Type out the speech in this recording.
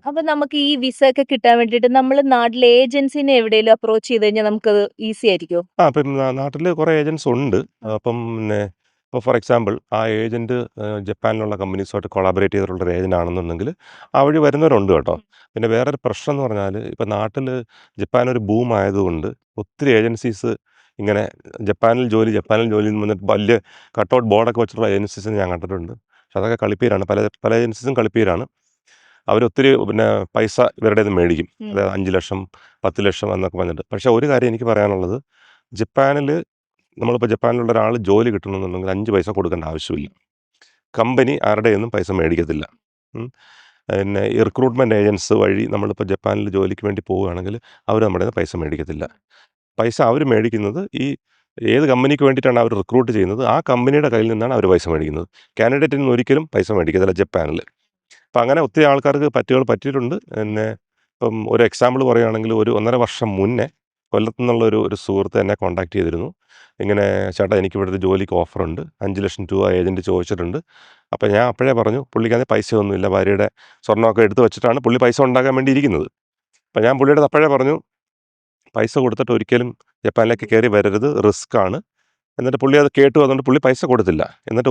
അപ്പൊ നമുക്ക് ഈ വിസ ഒക്കെ കിട്ടാൻ വേണ്ടിയിട്ട് നമ്മൾ നാട്ടിലെ ഏജൻസിനെ എവിടെയെങ്കിലും അപ്രോച്ച് ചെയ്ത് കഴിഞ്ഞാൽ നമുക്കത് ഈസി ആയിരിക്കുമോ? ഇപ്പം നാട്ടിൽ കുറേ ഏജൻസ് ഉണ്ട്. അപ്പം പിന്നെ ഇപ്പോൾ ഫോർ എക്സാമ്പിൾ ആ ഏജൻറ്റ് ജപ്പാനിലുള്ള കമ്പനീസുമായിട്ട് കൊളാബറേറ്റ് ചെയ്തിട്ടുള്ള ഒരു ഏജൻ്റ് ആണെന്നുണ്ടെങ്കിൽ ആ വഴി വരുന്നവരുണ്ട് കേട്ടോ. പിന്നെ വേറൊരു പ്രശ്നം എന്ന് പറഞ്ഞാൽ ഇപ്പം നാട്ടിൽ ജപ്പാൻ ഒരു ബൂം ആയതുകൊണ്ട് ഒത്തിരി ഏജൻസീസ് ഇങ്ങനെ ജപ്പാനിൽ ജോലി എന്ന് പറഞ്ഞിട്ട് വലിയ കട്ടൗട്ട് ബോർഡൊക്കെ വെച്ചിട്ടുള്ള ഏജൻസീസിനെ ഞാൻ കണ്ടിട്ടുണ്ട്. പക്ഷെ അതൊക്കെ കളിപ്പീരാണ്. പല പല ഏജൻസീസും കളിപ്പീരാണ്. അവരൊത്തിരി പിന്നെ പൈസ ഇവരുടേത് മേടിക്കും. അതായത് 5 ലക്ഷം 10 ലക്ഷം എന്നൊക്കെ പറഞ്ഞിട്ട്. പക്ഷേ ഒരു കാര്യം എനിക്ക് പറയാനുള്ളത്, ജപ്പാനിൽ നമ്മളിപ്പോൾ ജപ്പാനിലുള്ള ഒരാൾ ജോലി കിട്ടണമെന്നുണ്ടെങ്കിൽ 5 പൈസ കൊടുക്കേണ്ട ആവശ്യമില്ല. കമ്പനി ആരുടെയൊന്നും പൈസ മേടിക്കത്തില്ല. പിന്നെ ഈ റിക്രൂട്ട്മെൻറ്റ് ഏജൻസ് വഴി നമ്മളിപ്പോൾ ജപ്പാനിൽ ജോലിക്ക് വേണ്ടി പോവുകയാണെങ്കിൽ അവർ നമ്മുടെ കയ്യിൽ നിന്ന് പൈസ മേടിക്കത്തില്ല. പൈസ അവർ മേടിക്കുന്നത് ഏത് കമ്പനിക്ക് വേണ്ടിയിട്ടാണ് അവർ റിക്രൂട്ട് ചെയ്യുന്നത്, ആ കമ്പനിയുടെ കയ്യിൽ നിന്നാണ് അവർ പൈസ മേടിക്കുന്നത്. കാൻഡിഡേറ്റിൽ നിന്ന് ഒരിക്കലും പൈസ മേടിക്കത്തില്ല ജപ്പാനിൽ. അപ്പം അങ്ങനെ ഒത്തിരി ആൾക്കാർക്ക് പറ്റിയിട്ടുണ്ട്. പിന്നെ ഇപ്പം ഒരു എക്സാമ്പിൾ പറയുകയാണെങ്കിൽ ഒരു 1.5 വർഷം മുന്നേ കൊല്ലത്തു നിന്നുള്ള ഒരു സുഹൃത്ത് എന്നെ കോൺടാക്ട് ചെയ്തിരുന്നു. ഇങ്ങനെ ചേട്ടാ എനിക്കിവിടെ ഒരു ജോലിക്ക് ഓഫറുണ്ട്, 5 ലക്ഷം രൂപ ഏജൻറ്റ് ചോദിച്ചിട്ടുണ്ട്. അപ്പോൾ ഞാൻ അപ്പോഴേ പറഞ്ഞു പുള്ളിക്കാണെങ്കിൽ പൈസയൊന്നുമില്ല, ഭാര്യയുടെ സ്വർണ്ണമൊക്കെ എടുത്ത് വെച്ചിട്ടാണ് പുള്ളി പൈസ ഉണ്ടാക്കാൻ വേണ്ടി ഇരിക്കുന്നത്. അപ്പോൾ ഞാൻ പുള്ളിയുടെ അപ്പോഴേ പറഞ്ഞു പൈസ കൊടുത്തിട്ട് ഒരിക്കലും ജപ്പാനിലേക്ക് കയറി വരരുത്, റിസ്ക്കാണ്. എന്നിട്ട് പുള്ളി അത് കേട്ടു. അതുകൊണ്ട് പുള്ളി പൈസ കൊടുത്തില്ല. എന്നിട്ട്